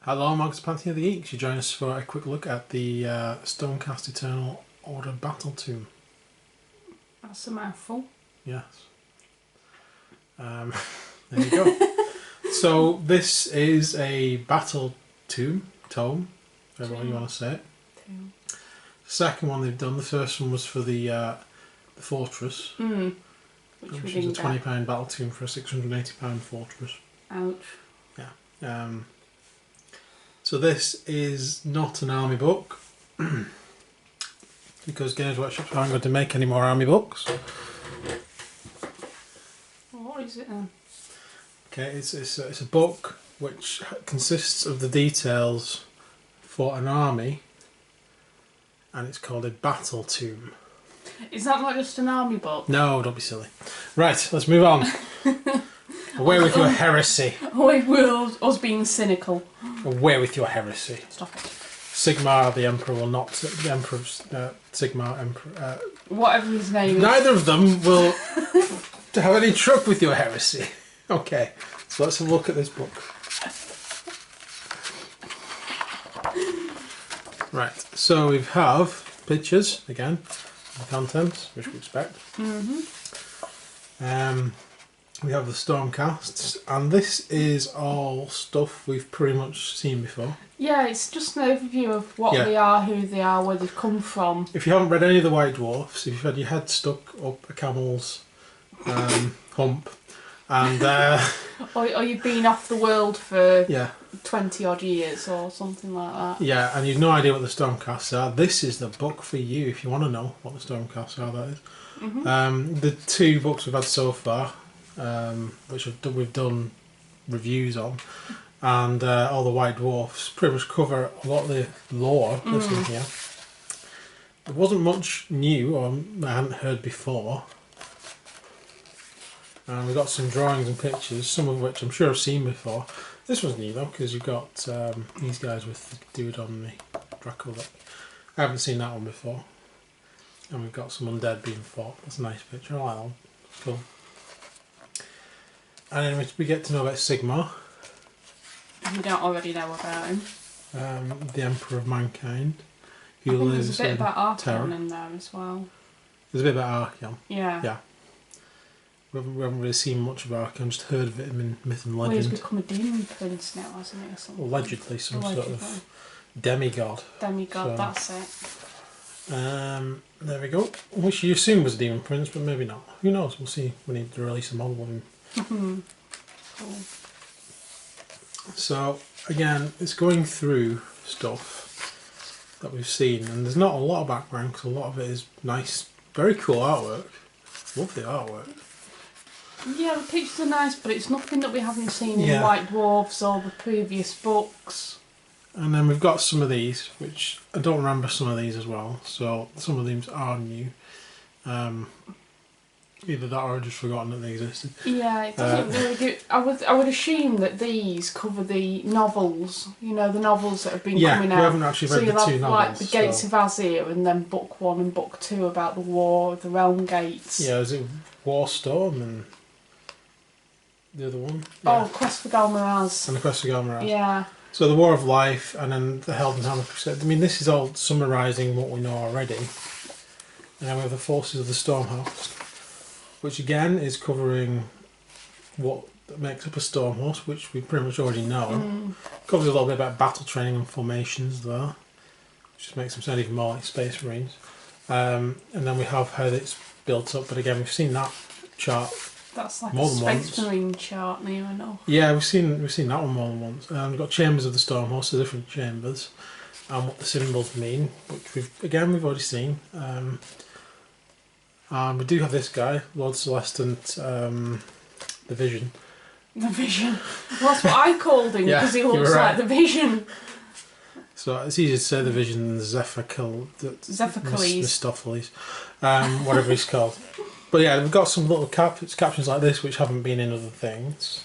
Hello, Marcus Pantheon of the Geeks. You join us for a quick look at the Stonecast Eternal Order Battletomb. That's a mouthful. Yes. There you go. So this is a Battletomb, tome, however you want to say it. Second one they've done. The first one was for the Fortress, which was a £20 Battletomb for a £680 Fortress. Ouch. Yeah. So this is not an army book because Games Workshop aren't going to make any more army books. What is it then? Okay, it's a book which consists of the details for an army, and it's called a Battletomb. Is that not just an army book? No, don't be silly. Right, let's move on. Away with your heresy. Away with us being cynical. Away with your heresy. Stop it. Sigmar the Emperor will not. The Emperor, Sigmar Emperor. Whatever his name is. Neither of them will have any truck with your heresy. Okay, so let's have a look at this book. Right, so we have pictures again, the contents, which we expect. We have the Stormcasts, and this is all stuff we've pretty much seen before. Yeah, it's just an overview of what they are, who they are, where they've come from. If you haven't read any of the White Dwarfs, if you've had your head stuck up a camel's hump, and or you've been off the world for 20 odd years or something like that. Yeah, and you've no idea what the Stormcasts are, this is the book for you if you want to know what the Stormcasts are, that is. The two books we've had so far, which we've done reviews on, and all the White Dwarfs pretty much cover a lot of the lore that's in here. There wasn't much new or I hadn't heard before. And we've got some drawings and pictures, some of which I'm sure I've seen before. This one's new though, because you've got these guys with the dude on the Draco. I haven't seen that one before. And we've got some undead being fought. That's a nice picture, I like that one. It's cool. And then we get to know about Sigmar. We don't already know about him. The Emperor of Mankind. I think there's a bit about Archeon in there as well. There's a bit about Archeon. Yeah. Yeah. We haven't really seen much of Archeon, just heard of it in myth and legend. Well, he's become a demon prince now, hasn't he, or something? Allegedly, some sort of demigod. Demigod, so, that's it. There we go. Which you assume was a demon prince, but maybe not. Who knows? We'll see when he release a model of him. Cool. So again, it's going through stuff that we've seen, and there's not a lot of background because a lot of it is nice, very cool artwork. Love the artwork. Yeah, the pictures are nice, but it's nothing that we haven't seen in White Dwarfs or the previous books. And then we've got some of these, which I don't remember some of these as well, so some of these are new. Either that or I've just forgotten that they existed. Yeah, it doesn't really do. I would assume that these cover the novels. You know, the novels that have been coming out. Yeah, we haven't actually read the two novels. Like the Gates of Azir, and then book 1 and book 2 about the War of the Realm Gates. Yeah, is it Warstorm and the other one? Yeah. Oh, Quest for Galmaraz. And the Quest for Galmaraz. Yeah. So the War of Life, and then the Held and Hammer Crusade. I mean, this is all summarising what we know already. And then we have the Forces of the Stormhost, which again is covering what makes up a Stormhost, which we pretty much already know. Covers a little bit about battle training and formations there, which just makes them sound even more like Space Marines. And then we have how it's built up, but again we've seen that chart. That's like more a than Space once. Marine chart near enough. Yeah, we've seen that one more than once. We've got Chambers of the Stormhost, the different chambers, and what the symbols mean, which we've already seen. And we do have this guy, Lord Celestant, the Vision. The Vision. Well, that's what I called him, because he looks like the Vision. So it's easier to say the Vision than Mephistopheles, whatever he's called. But yeah, we've got some little captions like this which haven't been in other things.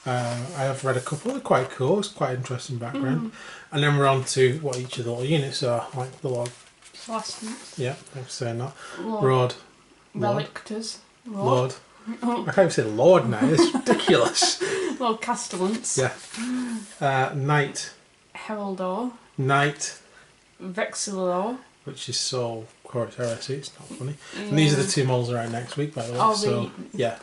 I have read a couple, they're quite cool, it's quite interesting background. And then we're on to what each of the little units are, like the Lord. Celestants. Yeah, thanks for saying that. Lord. Relictors. Lord. I can't even say Lord now, it's ridiculous. Lord Castellants. Yeah. Knight Heraldor. Knight, Vexillor. which is so Chorus Heresy, it's not funny. Yeah. And these are the two models that are out next week, by the way. Oh, so, yeah.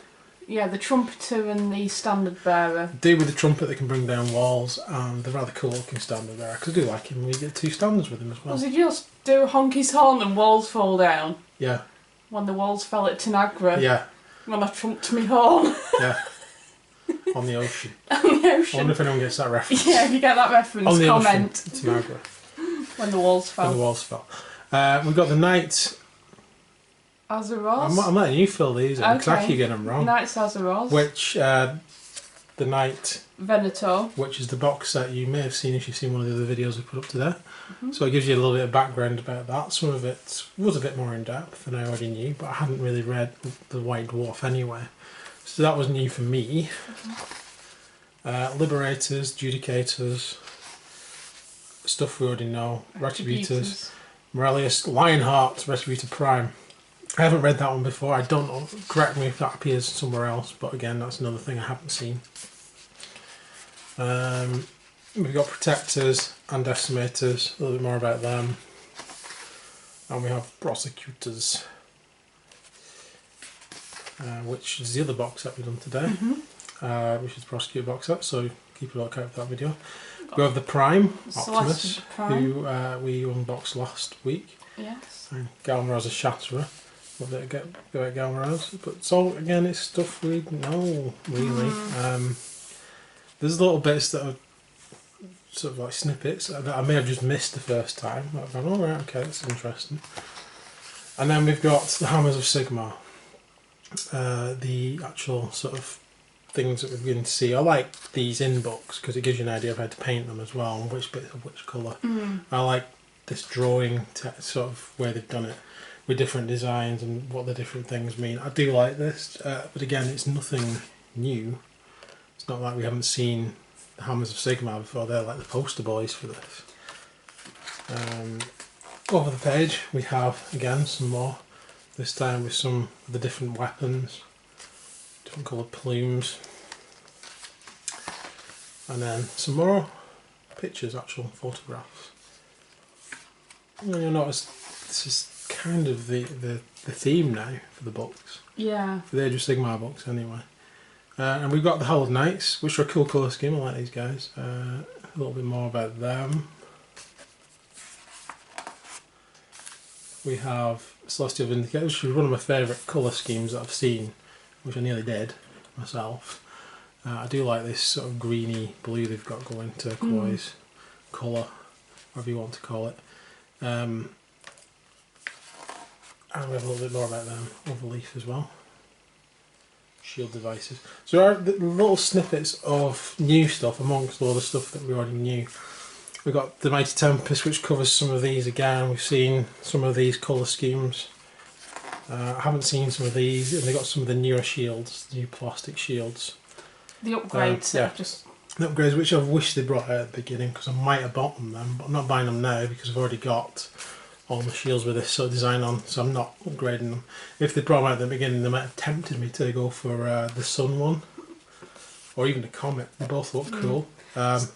Yeah, the Trumpeter and the Standard Bearer. Do with the trumpet that can bring down walls, and the rather cool looking Standard Bearer, because I do like him. We get 2 standards with him as well. Was it just do Honky's Horn and walls fall down? Yeah. When the walls fell at Tanagra. Yeah. When I trumped me horn. Yeah. On the ocean. On the ocean. I wonder if anyone gets that reference. Yeah, if you get that reference, on the comment. Ocean, Tanagra. When the walls fell. When the walls fell. We've got the Knight. Azyros. I'm letting you fill these in, because I Okay. keep getting them wrong. Knight Azyros. Which, the Knight, Venator. which is the box set you may have seen if you've seen one of the other videos we put up today. So it gives you a little bit of background about that. Some of it was a bit more in depth than I already knew, but I hadn't really read the White Dwarf anyway. So that was new for me. Liberators, Judicators, stuff we already know, Retributors, Morelius, Lionheart, Retributor Prime. I haven't read that one before, I don't know, correct me if that appears somewhere else, but again that's another thing I haven't seen. We've got Protectors and Decimators, a little bit more about them. And we have Prosecutors, which is the other box set we've done today, which is the Prosecutor box set, so keep a lookout for that video. We have the Prime, Optimus, who we unboxed last week. Yes. And Galmaraz a Shatterer. What did I get about Galmaraz? But so again, it's stuff we know really. There's little bits that are sort of like snippets that I may have just missed the first time. I've gone, oh right, okay, that's interesting. And then we've got the Hammers of Sigmar. The actual sort of things that we're going to see. I like these in books because it gives you an idea of how to paint them as well and which bits of which colour. I like this drawing sort of where they've done it with different designs and what the different things mean. I do like this, but again it's nothing new. It's not like we haven't seen the Hammers of Sigmar before. They're like the poster boys for this. Over the page we have again some more, this time with some of the different weapons, different coloured plumes, and then some more pictures, actual photographs. And you'll notice this is kind of the theme now for the books. Yeah. For the Age of Sigmar books anyway. And we've got the Hallowed Knights, which are a cool colour scheme. I like these guys. A little bit more about them. We have Celestial Vindicators, which is one of my favourite colour schemes that I've seen, which I nearly did myself. I do like this sort of greeny blue they've got going, turquoise colour, whatever you want to call it. And we have a little bit more about them, Overleaf as well. Shield devices. So there are little snippets of new stuff amongst all the stuff that we already knew. We've got the Mighty Tempest, which covers some of these again. We've seen some of these colour schemes. I haven't seen some of these, and they've got some of the newer shields, new plastic shields. The upgrades that yeah. I've just... The upgrades, which I wish they brought out at the beginning, because I might have bought them then, but I'm not buying them now because I've already got all the shields with this sort of design on, so I'm not upgrading them. If they brought them out at the beginning, they might have tempted me to go for the Sun one, or even the Comet. They both look cool.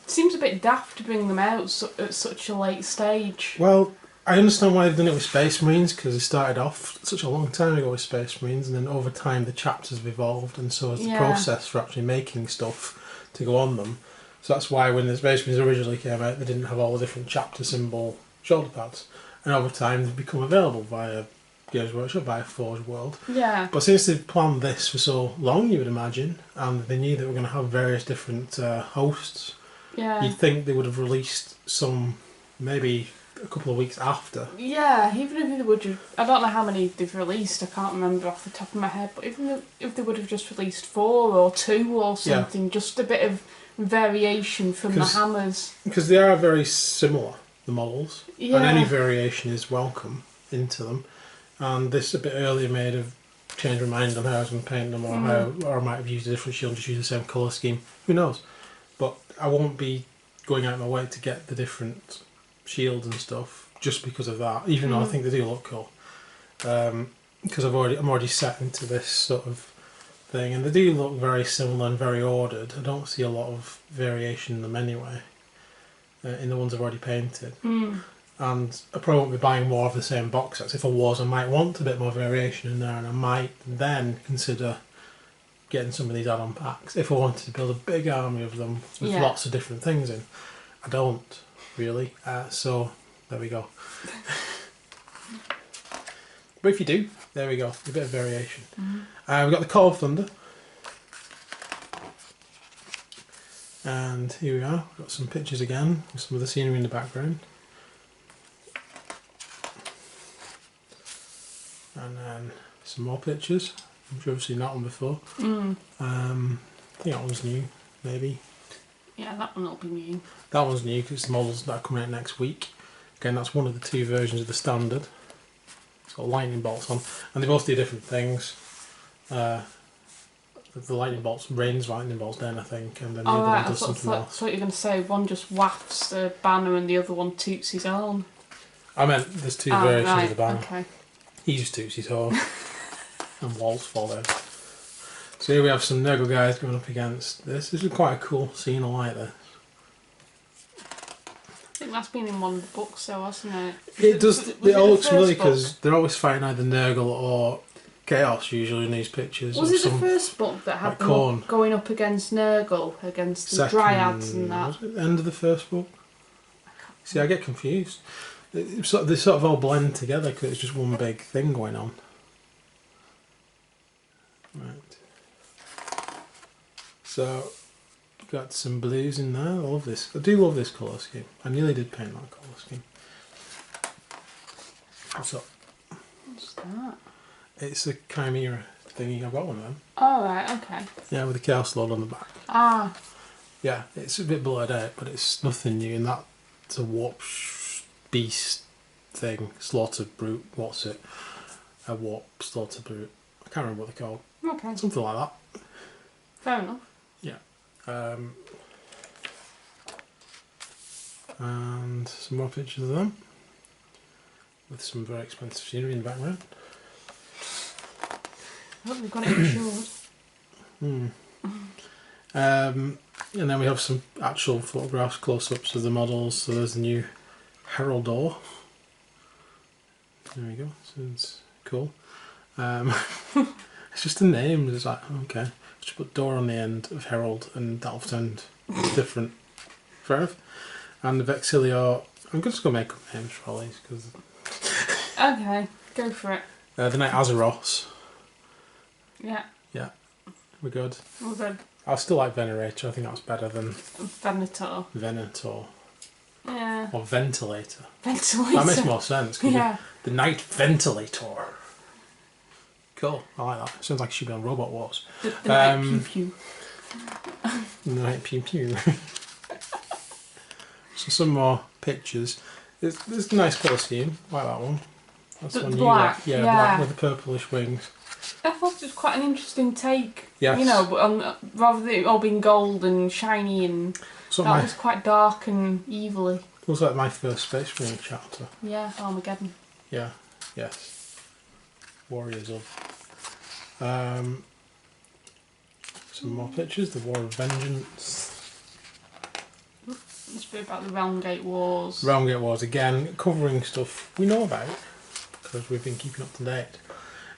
Seems a bit daft to bring them out at such a late stage. Well, I understand why they've done it with Space Marines, because they started off such a long time ago with Space Marines, and then over time the chapters have evolved, and so has the process for actually making stuff to go on them. So that's why when the Space Marines originally came out, they didn't have all the different chapter symbol shoulder pads, and over time they've become available via Games Workshop, via Forge World. Yeah. But since they've planned this for so long, you would imagine, and they knew that we're going to have various different hosts, you'd think they would have released some maybe a couple of weeks after. Yeah, even if they would have... I don't know how many they've released, I can't remember off the top of my head, but even if they would have just released 4 or 2 or something, just a bit of variation from the hammers. Because they are very similar, the models, Yeah. and any variation is welcome into them. And this a bit earlier made have changed my mind on how I was going to paint them, or I might have used a different shield, just use the same colour scheme. Who knows? But I won't be going out of my way to get the different shields and stuff just because of that, even though I think they do look cool. Because I'm already set into this sort of thing, and they do look very similar and very ordered. I don't see a lot of variation in them anyway. in the ones I've already painted. And I probably won't be buying more of the same box sets. If I was, I might want a bit more variation in there, and I might then consider getting some of these add-on packs if I wanted to build a big army of them with lots of different things in. I don't really, so there we go. But if you do, there we go, a bit of variation. We've got the Call of Thunder, and here we are. We've got some pictures again with some of the scenery in the background. And then some more pictures. I'm sure I've seen that one before. I think that one's new, maybe. Yeah, that one will be new. That one's new because it's the models that are coming out next week. Again, that's one of the 2 versions of the standard. It's got lightning bolts on, and they both do different things. The lightning bolts, rains lightning bolts down, I think, and then the other one does something else. I thought you were going to say one just wafts the banner and the other one toots his horn. I meant there's 2 versions of the banner. Okay. He just toots his horn, and walls fall down. So here we have some Nergal guys going up against this. This is quite a cool scene, I like this. I think that's been in one of the books though, hasn't it? It does, it all looks familiar because they're always fighting either Nergal or Chaos usually in these pictures. Was it the first book that had them going up against Nergal, against the Dryads and that? Was it the end of the first book? See, I get confused. They sort of all blend together because it's just one big thing going on. Right. So, got some blues in there. I love this. I do love this colour scheme. I nearly did paint that colour scheme. What's up? What's that? It's a Chimera thingy. I've got one of them. Oh, right, okay. Yeah, with the Chaos Lord on the back. Ah. Yeah, it's a bit blurred out, but it's nothing new. And that's a warp beast thing. Slaughter Brute. What's it? A warp Slaughter Brute. I can't remember what they're called. Okay. Something like that. Fair enough. Yeah. And some more pictures of them with some very expensive scenery in the background. I hope they've got it insured. And then we have some actual photographs, close-ups of the models. So there's the new Heraldor. There we go. So it's cool. It's just the names. It's like, okay, just put door on the end of Herald and that'll sound different forever. And the Vexillio, I'm just going to make up names for all these because... Okay, go for it. The Knight Azyros. Yeah. Yeah, we're good. Well good. I still like Venerator. I think that's better than Venator. Venator. Yeah. Or Ventilator. Ventilator. That makes more sense. Yeah. The Knight Ventilator. Cool. I like that. Sounds like it should be on Robot Wars. The Knight Pew Pew. The Knight Pew Pew. So some more pictures. There's a nice colour scheme. I like that one. That's The one black. You like. Yeah, black with the purplish wings. I thought it was quite an interesting take. Yes. You know, rather than it all being gold and shiny and that was quite dark and evil-y. It was like my first Space Marine chapter. Yeah, Armageddon. Yeah, yes. Warriors of. Some more pictures. The War of Vengeance. This bit about the Realmgate Wars. Realmgate Wars, again, covering stuff we know about because we've been keeping up to date.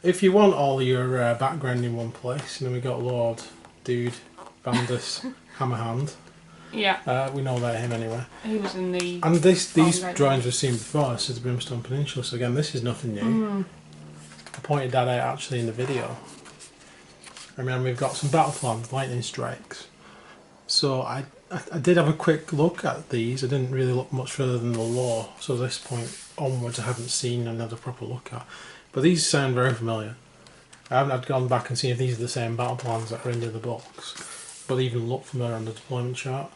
If you want all your background in one place, and then we got Lord, Dude, Bondhus, Hammerhand. Yeah. We know about him anyway. He was in the... And these drawings we've seen before, this is the Brimstone Peninsula, so again, this is nothing new. I pointed that out actually in the video. And then we've got some battle plans, lightning strikes. So I did have a quick look at these. I didn't really look much further than the lore, so at this point onwards I haven't seen another proper look at. But these sound very familiar. I haven't had gone back and seen if these are the same battle plans that are in the other books, but they even look familiar on the deployment chart.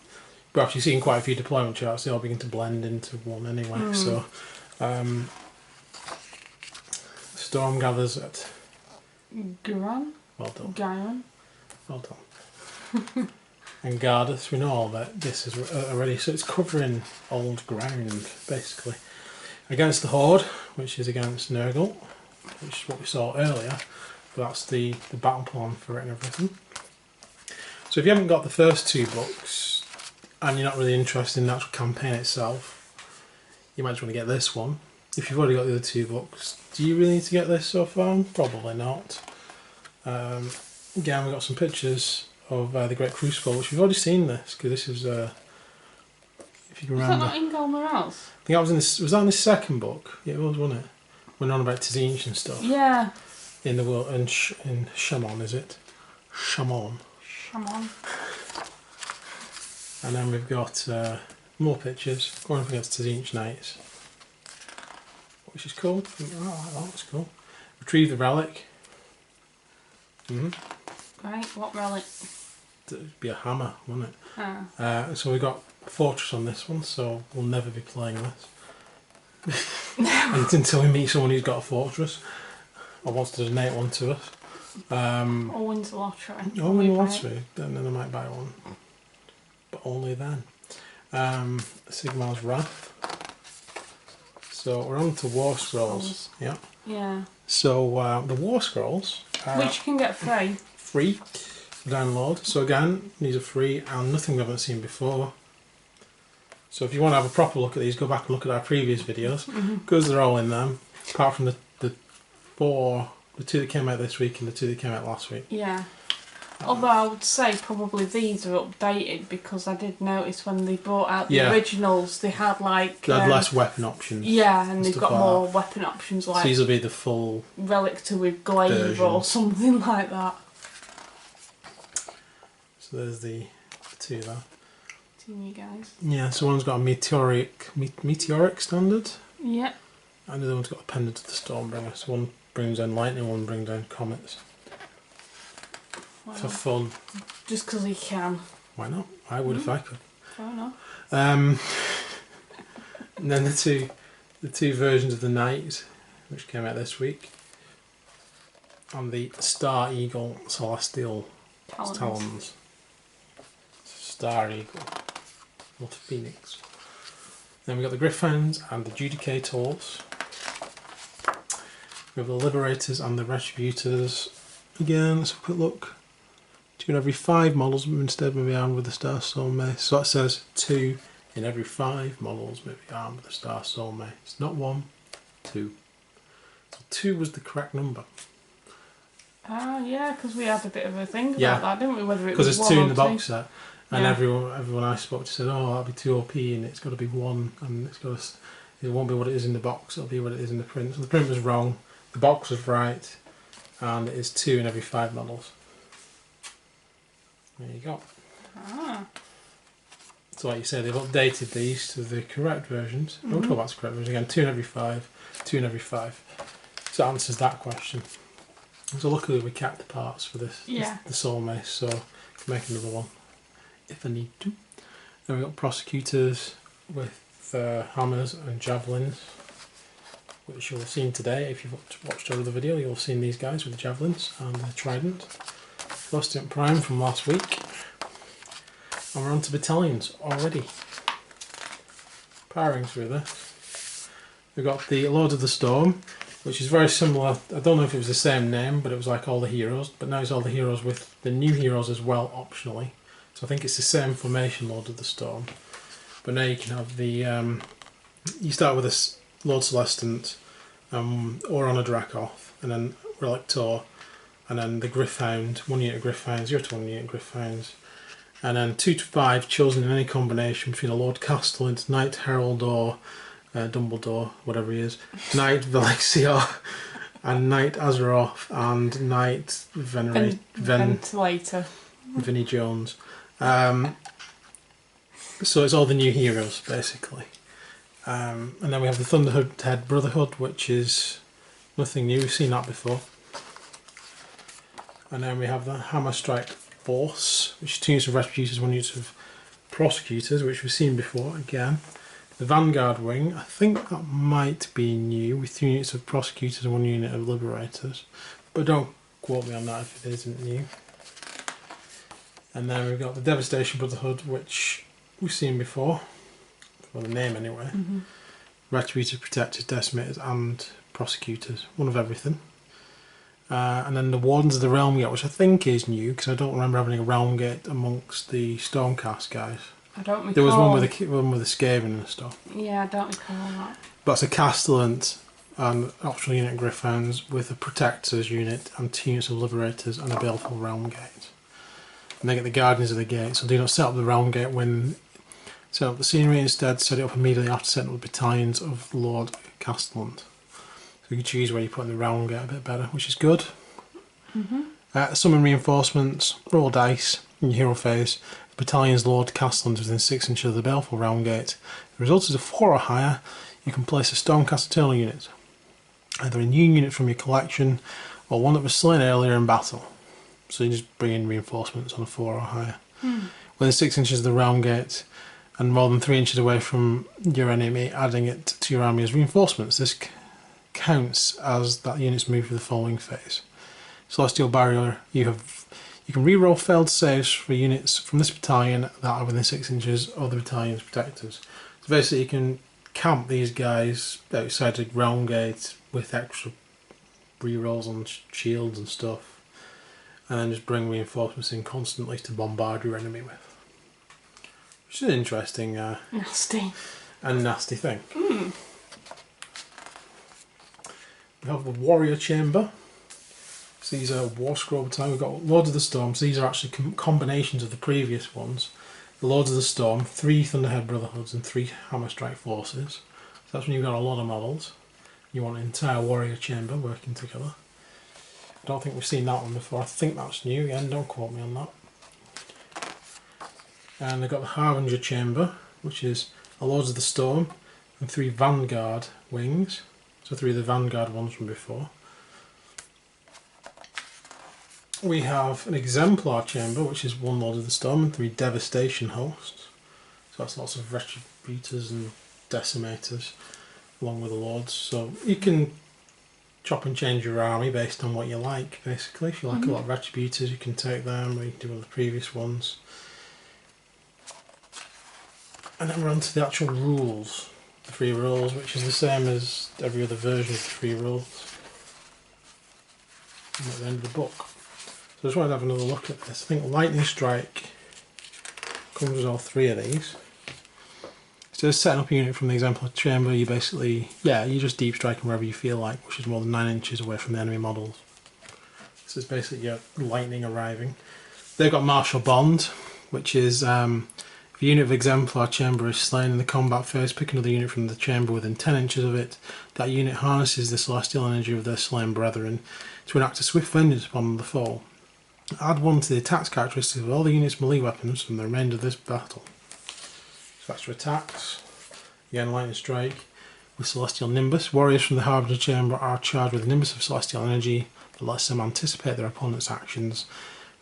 But actually seeing quite a few deployment charts, they all begin to blend into one anyway. So Storm gathers at Guran? Well done. Gyron? Well done. And Gardas, we know all that this is already, so it's covering old ground basically. Against the Horde, which is against Nergal, which is what we saw earlier, but that's the battle plan for it and everything. So if you haven't got the first two books, and you're not really interested in the actual campaign itself, you might just want to get this one. If you've already got the other 2 books, do you really need to get this so far? Probably not. Again, we've got some pictures of the Great Crucible, which we've already seen this, because this is, if you can remember. Was that not in Golmerals? I think that was in this, was that in the second book? Yeah, it was, wasn't it? We're on about Tzinch and stuff. Yeah. In the world, in Shamon, is it? Shamon. Shamon. And then we've got more pictures going up against Tzinch Knights, which is cool. Oh, that's cool. Retrieve the relic. Right, what relic? It'd be a hammer, wouldn't it? Ah. So we've got a fortress on this one, so we'll never be playing this. Until we meet someone who's got a fortress or wants to donate one to us. Or wins the lottery. Or win the lottery, then I might buy one. But only then. Sigmar's Wrath. So we're on to War Scrolls. Yeah. Yeah. So the War Scrolls, which you can get free to download. So again, these are free and nothing we haven't seen before. So if you want to have a proper look at these, go back and look at our previous videos, because they're all in them, apart from the 2 that came out this week and the 2 that came out last week. Yeah. Although I would say probably these are updated, because I did notice when they brought out the originals, they had like... They had less weapon options. Yeah, and they've got more weapon options, like... So these will be the full... Relictor with glaive or something like that. So there's the 2 there. 2 new guys. Yeah, so one's got a meteoric standard. Yep. And the other one's got a pendant of the Stormbringer. So one brings down lightning, one brings down comets. Well, for fun. Just because he can. Why not? I would if I could. Fair enough. And then the two versions of the Knight, which came out this week, and the Star Eagle Celestial Talons. Star Eagle, not a phoenix. Then we've got the Griffhounds and the Judicators. We have the Liberators and the Retributors. Again, let's have a quick look. 2 in every 5 models instead may be armed with the Star Soul Mace. So that says 2 in every 5 models may be armed with the Star Soul Mace. It's not 1, 2. So 2 was the correct number. Yeah, because we had a bit of a thing about that, didn't we? Whether it was 1 or 2. Because there's 2 in the box set. And everyone I spoke to said, oh, that'll be 2 OP and it's got to be 1 and it won't be what it is in the box, it'll be what it is in the print. So the print was wrong, the box was right, and it is 2 in every 5 models. There you go. So like you said, they've updated these to the correct versions. We'll talk about the correct versions again. 2 in every 5, 2 in every 5. So that answers that question. So luckily we kept the parts for this, the Soul Mace, so I can make another one if I need to. Then we've got Prosecutors with hammers and javelins, which you'll have seen today. If you've watched over the video, you'll have seen these guys with the javelins and the trident. Frostant Prime from last week. And we're on to battalions already. Powering through this. We've got the Lord of the Storm, which is very similar. I don't know if it was the same name, but it was like all the heroes. But now it's all the heroes with the new heroes as well, optionally. So I think it's the same formation, Lord of the Storm. But now you can have the... you start with a Lord Celestant, or on a Dracoth, and then Relictor, and then the Griffhound, 1 unit of Griffhounds, 0 to 1 unit of Griffhounds. And then 2 to 5 chosen in any combination between a Lord Castellan, Knight Herald, or Dumbledore, whatever he is, Knight Valexior, and Knight Azyros, and Knight Ventilator. Vinnie Jones. So it's all the new heroes, basically. And then we have the Thunderhead Brotherhood, which is nothing new, we've seen that before. And then we have the Hammer Strike Force, which is 2 units of Retributors, 1 unit of Prosecutors, which we've seen before again. The Vanguard Wing, I think that might be new, with 2 units of Prosecutors and 1 unit of Liberators. But don't quote me on that if it isn't new. And then we've got the Devastation Brotherhood, which we've seen before, well, the name anyway. Retributors, Protectors, Decimators, and Prosecutors, one of everything. And then the Wardens of the Realm Gate, which I think is new, because I don't remember having a Realm Gate amongst the Stormcast guys. I don't recall. There was one with a Skaven and stuff. Yeah, I don't recall that. But it's a Castellant and optional unit Griffons with a Protectors unit and 2 units of Liberators and a Baleful Realm Gate. And they get the Guardians of the Gate, so do not set up the Realm Gate when set up the scenery, instead set it up immediately after setting up the battalions of Lord Castellant. So you can choose where you put in the Realm Gate a bit better, which is good. Summon reinforcements, roll dice in your hero phase. The battalion's Lord Castellant is within 6 inches of the Baleful Realm Gate. The result is a 4 or higher. You can place a Stormcast Eternal unit, either a new unit from your collection or one that was slain earlier in battle. So you just bring in reinforcements on a 4 or higher. Within 6 inches of the Realm Gate and more than 3 inches away from your enemy, adding it to your army as reinforcements. This counts as that unit's move for the following phase. Celestial Barrier, you can re-roll failed saves for units from this battalion that are within 6 inches of the battalion's protectors. So basically you can camp these guys outside the Realm Gate with extra re-rolls on shields and stuff, and then just bring reinforcements in constantly to bombard your enemy with. Which is an interesting nasty thing. We have the Warrior Chamber. So these are War Scroll Battalion. We've got Lords of the Storm. So these are actually combinations of the previous ones. The Lords of the Storm, 3 Thunderhead Brotherhoods and 3 Hammerstrike Forces. So that's when you've got a lot of models. You want an entire Warrior Chamber working together. I don't think we've seen that one before. I think that's new again, don't quote me on that. And they've got the Harbinger Chamber, which is a Lords of the Storm and 3 Vanguard wings. So 3 of the Vanguard ones from before. We have an Exemplar Chamber, which is 1 Lord of the Storm and 3 Devastation Hosts. So that's lots of Retributors and Decimators along with the Lords. So you can chop and change your army based on what you like, basically. If you like a lot of Retributors, you can take them, or you can do one of the previous ones. And then we're on to the actual rules. The 3 rules, which is the same as every other version of the 3 rules. And at the end of the book. So I just wanted to have another look at this. I think Lightning Strike comes with all 3 of these. So setting up a unit from the Exemplar Chamber, you basically, you just deep strike them wherever you feel like, which is more than 9 inches away from the enemy models. So it's basically your lightning arriving. They've got Martial Bond, which is if a unit of Exemplar Chamber is slain in the combat phase, pick another unit from the chamber within 10 inches of it. That unit harnesses the celestial energy of their slain brethren to enact a swift vengeance upon the foe. Add 1 to the attacks characteristics of all the units' melee weapons from the remainder of this battle. So extra attacks. Again, Lightning Strike with Celestial Nimbus. Warriors from the Harbinger Chamber are charged with a Nimbus of Celestial Energy that lets them anticipate their opponent's actions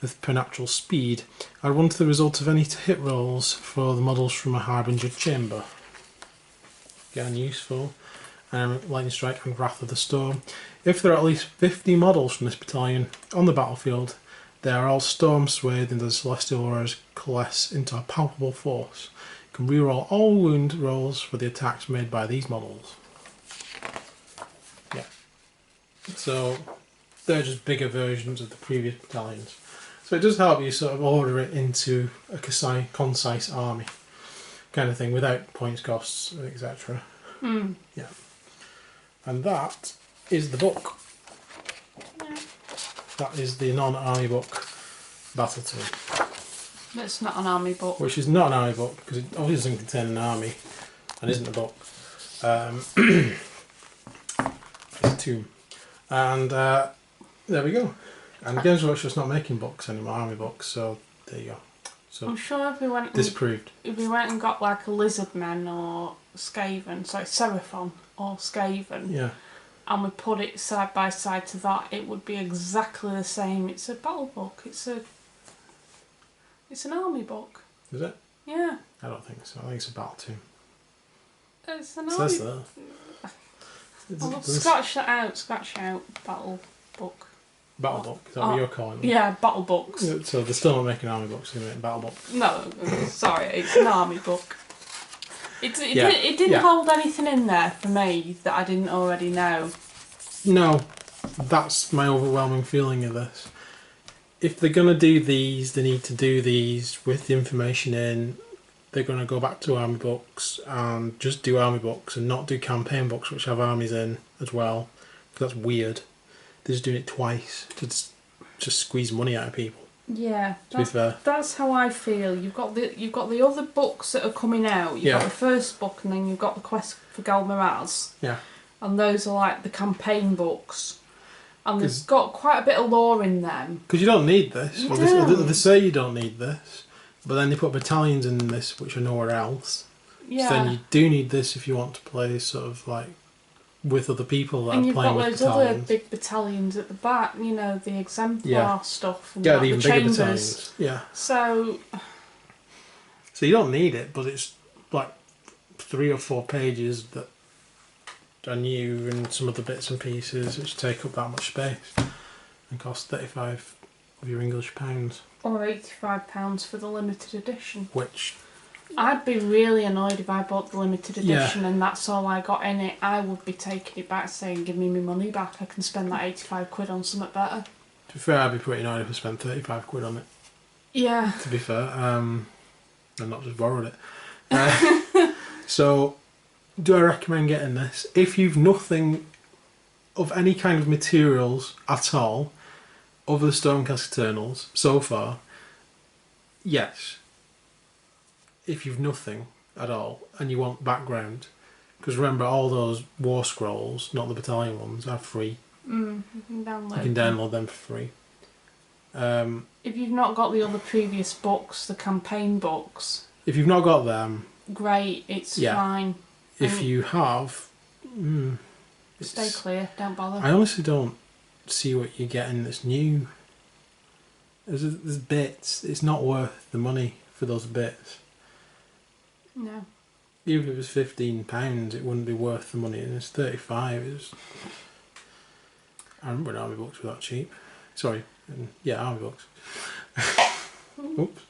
with preternatural speed. Add 1 to the result of any hit rolls for the models from a Harbinger Chamber. Again, useful. Lightning Strike and Wrath of the Storm. If there are at least 50 models from this battalion on the battlefield, they are all storm swathed into the celestial auras coalesce into a palpable force. You can reroll all wound rolls for the attacks made by these models. Yeah. So they're just bigger versions of the previous battalions. So it does help you sort of order it into a concise army kind of thing without points costs, etc. Yeah. And that is the book. That is the non-army book, Battletomb. It's not an army book. Which is not an army book, because it obviously doesn't contain an army, and isn't a book. It's a tomb. And there we go. And Games Workshop's not making books anymore, army books, so there you go. So I'm sure if we went disproved. If we went and got like a Lizardman or Skaven, so Seraphon or Skaven, yeah, and we put it side by side to that, it would be exactly the same. It's a battle book. It's an army book. Is it? Yeah. I don't think so. I think it's a Battletomb. It's an It army. says that. Well, scratch that out. Scratch out battle book. Battle book. Is that what you're calling them? Yeah, battle books. So they're still not making army books. They're making battle books. No, sorry, it's an army book. It didn't hold anything in there for me that I didn't already know. No, that's my overwhelming feeling of this. If they're going to do these, they need to do these with the information in they're going to go back to army books and just do army books and not do campaign books which have armies in as well. Because that's weird. They're just doing it twice to just squeeze money out of people. Yeah, to be fair. That's how I feel. You've got the other books that are coming out. You've got the first book, and then you've got the Quest for Galmaraz. Yeah. And those are like the campaign books, and they've got quite a bit of lore in them. Because you don't need this. You They say you don't need this, but then they put battalions in this which are nowhere else. Yeah. So then you do need this if you want to play sort of like with other people that are playing with battalions. And you've got those other big battalions at the back, you know, the Exemplar stuff. And the like even the bigger Chambers. battalions. Yeah. So you don't need it, but it's like 3 or 4 pages that are new and some of the bits and pieces which take up that much space and cost 35 of your English pounds. Or £85 for the limited edition. Which... I'd be really annoyed if I bought the limited edition and that's all I got in it. I would be taking it back saying, give me my money back, I can spend that 85 quid on something better. To be fair, I'd be pretty annoyed if I spent 35 quid on it. Yeah. To be fair, and not just borrowed it. So, do I recommend getting this? If you've nothing of any kind of materials at all, other Stormcast Eternals, so far, yes. If you've nothing at all and you want background, because remember all those war scrolls, not the battalion ones, are free. You can download them for free. If you've not got the other previous books, the campaign books, if you've not got them, great, it's fine. If you have, stay clear, don't bother. I honestly don't see what you're getting that's new. There's bits. It's not worth the money for those bits. No. Even if it was £15, it wouldn't be worth the money, and it's 35. I remember when army books were that cheap. Sorry, army books. Oops,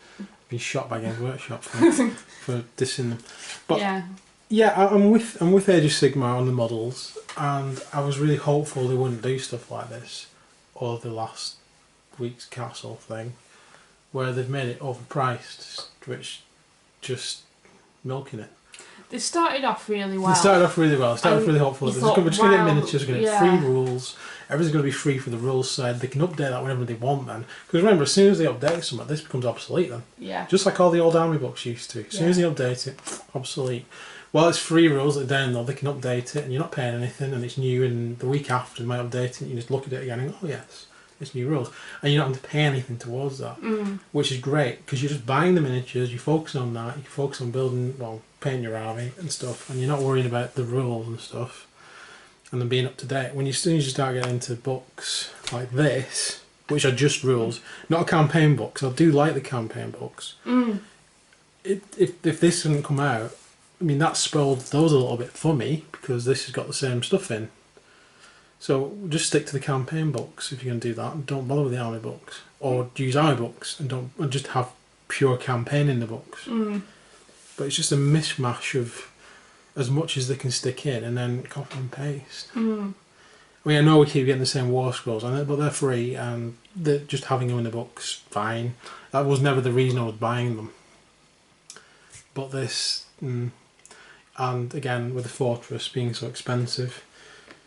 been shot by Games Workshop for dissing them. But I'm with Age of Sigmar on the models, and I was really hopeful they wouldn't do stuff like this, or the last week's castle thing, where they've made it overpriced, which just milking it. They started off really well. They started off really hopeful. We're just going to get miniatures, we're going to get free rules. Everything's going to be free for the rules side. They can update that whenever they want then. Because remember, as soon as they update something, this becomes obsolete then. Yeah. Just like all the old army books used to. As soon as they update it, obsolete. Well, it's free rules that they're download, they can update it and you're not paying anything and it's new, and the week after they might update it, you just look at it again and go, oh yes, it's new rules. And you don't have to pay anything towards that. Which is great, because you're just buying the miniatures, you focus on that, you focus on building, painting your army and stuff, and you're not worrying about the rules and stuff and them being up to date. As soon as you start getting into books like this, which are just rules, not a campaign book, because I do like the campaign books. If this didn't come out, I mean, that spoiled those a little bit for me, because this has got the same stuff in. So just stick to the campaign books if you're going to do that, and don't bother with the army books, or use army books and just have pure campaign in the books. But it's just a mishmash of as much as they can stick in and then copy and paste. I mean, I know we keep getting the same war scrolls on it, but they're free, and just having them in the books, fine. That was never the reason I was buying them. But this, and again with the Fortress being so expensive.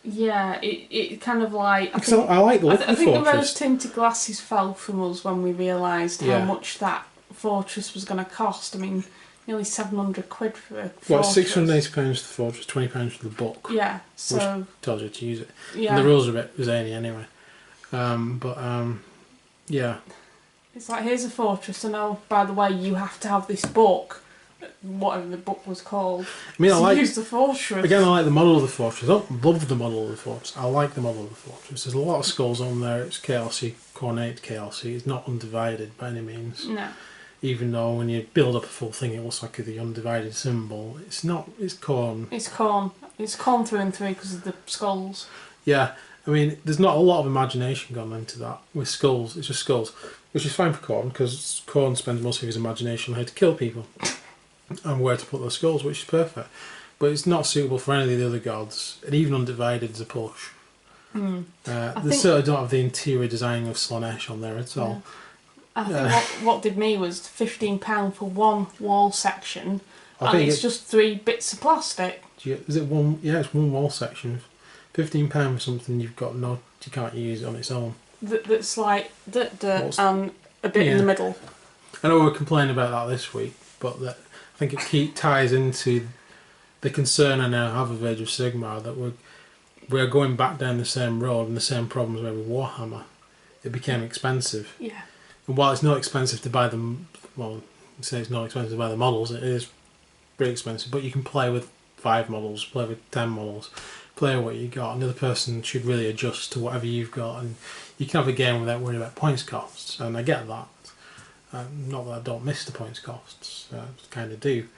Yeah, it kind of like... I like the look of the Fortress. I think the rose-tinted glasses fell from us when we realised how much that Fortress was going to cost. I mean, nearly 700 quid for a Fortress. Well, £680 for the Fortress, £20 for the book. Yeah, so... Which tells you to use it. Yeah. And the rules are a bit zany anyway. Yeah. It's like, here's a Fortress, and oh, by the way, you have to have this book. Whatever the book was called. I mean, use the Fortress. Again, I like the model of the Fortress. I don't love the model of the Fortress. I like the model of the Fortress. There's a lot of skulls on there. It's KLC, Cornate KLC. It's not undivided by any means. No. Even though when you build up a full thing, it looks like the undivided symbol. It's not. It's corn. It's corn. It's corn through and through because of the skulls. Yeah. I mean, there's not a lot of imagination gone into that with skulls. It's just skulls, which is fine for Corn, because Corn spends most of his imagination on how to kill people and where to put those skulls, which is perfect. But it's not suitable for any of the other gods, and even Undivided is a push. They certainly don't have the interior design of Slaanesh on there at all. I think what did me was £15 for one wall section, and it's just 3 bits of plastic. Is it one? Yeah, it's one wall section. £15 for something you can't use on its own. That's like dirt and a bit in the middle. I know we're complaining about that this week, but I think it ties into the concern I now have of Age of Sigmar, that we're going back down the same road and the same problems we had with Warhammer. It became expensive. Yeah. And while it's not expensive to buy them, well, say it's not expensive to buy the models, it is pretty expensive, but you can play with 5 models, play with 10 models, play with what you got. Another person should really adjust to whatever you've got, and you can have a game without worrying about points costs, and I get that. Not that I don't miss the points costs, I kind of do,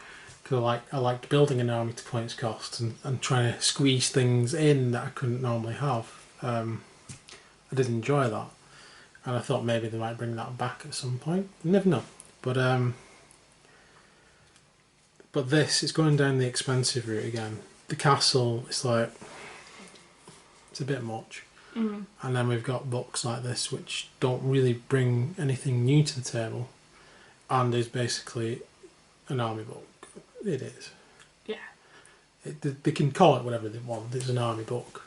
because I liked building an army to points costs and trying to squeeze things in that I couldn't normally have. I did enjoy that, and I thought maybe they might bring that back at some point. You never know. But this is going down the expensive route again. The castle, it's a bit much. Mm. And then we've got books like this which don't really bring anything new to the table, and is basically an army book. It is. Yeah. They can call it whatever they want. It's an army book.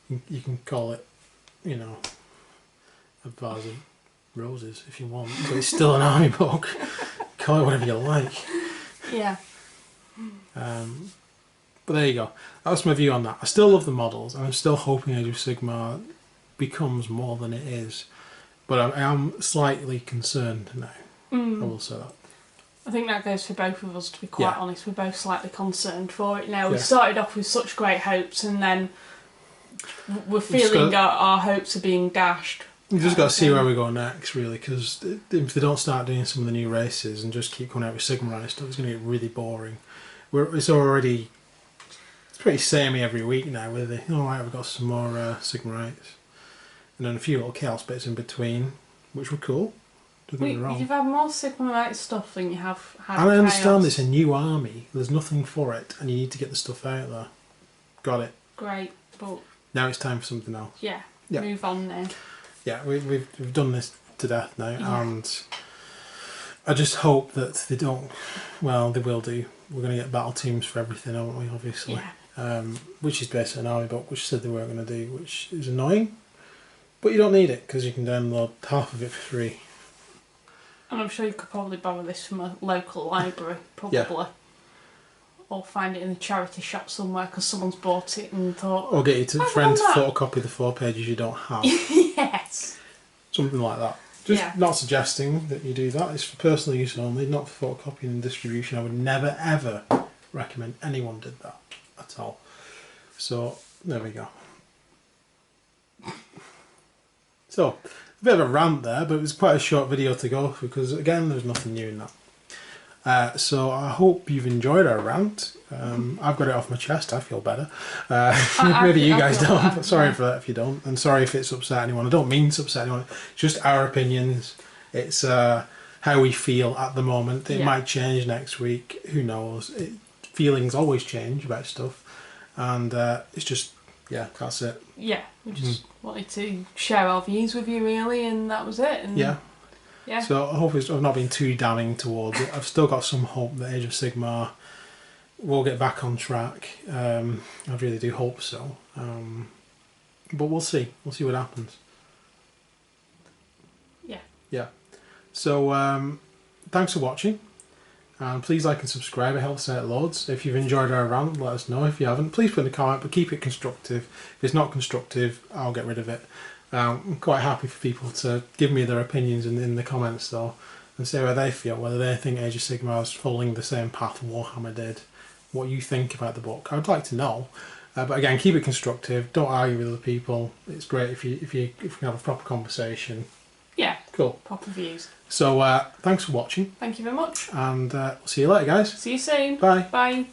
You can call it, a vase of roses if you want, but it's still an army book. Call it whatever you like. Yeah. But there you go. That's my view on that. I still love the models, and I'm still hoping Age of Sigmar becomes more than it is. But I am slightly concerned now. I will say that. I think that goes for both of us, to be quite honest. We're both slightly concerned for it now. We started off with such great hopes, and then we're feeling our hopes are being dashed. You've just got to see where we go next, really, because if they don't start doing some of the new races and just keep coming out with Sigmar stuff, it's going to get really boring. It's pretty samey every week now, with it. Alright, we've got some more Sigmarites. And then a few little chaos bits in between, which were cool. Don't get me wrong. You've had more Sigmarite stuff than you have had And I understand chaos. it's a new army. There's nothing for it, and you need to get the stuff out there. Got it. Great, but now it's time for something else. Yeah. Move on now. Yeah, we've done this to death now, and I just hope that they don't. Well, they will do. We're going to get battle teams for everything, aren't we? Obviously, which is basically an army book, which said they weren't going to do, which is annoying. But you don't need it, because you can download half of it for free. And I'm sure you could probably borrow this from a local library, probably. Or find it in a charity shop somewhere because someone's bought it and thought... Or get your friend to photocopy the 4 pages you don't have. Yes. Something like that. Just not suggesting that you do that. It's for personal use only, not for photocopying and distribution. I would never, ever recommend anyone did that at all. So, there we go. So, a bit of a rant there, but it was quite a short video to go through because, again, there's nothing new in that. So I hope you've enjoyed our rant. I've got it off my chest. I feel better. Maybe you guys don't. But sorry for that if you don't. And sorry if it's upset anyone. I don't mean to upset anyone. It's just our opinions. It's how we feel at the moment. It might change next week. Who knows? Feelings always change about stuff. And it's just, that's it. Yeah, we just wanted to share our views with you, really, and that was it. And yeah. So I hope I've not been too damning towards it. I've still got some hope that Age of Sigmar will get back on track. I really do hope so. But we'll see. We'll see what happens. Yeah. So thanks for watching. And please like and subscribe. It helps out loads. If you've enjoyed our rant, let us know. If you haven't, please put in a comment, but keep it constructive. If it's not constructive, I'll get rid of it. I'm quite happy for people to give me their opinions in the comments though, and say where they feel, whether they think Age of Sigmar is following the same path Warhammer did, what you think about the book. I'd like to know. But again, keep it constructive. Don't argue with other people. It's great if you can have a proper conversation. Yeah. Cool. Proper views. So thanks for watching. Thank you very much. And we'll see you later, guys. See you soon. Bye. Bye.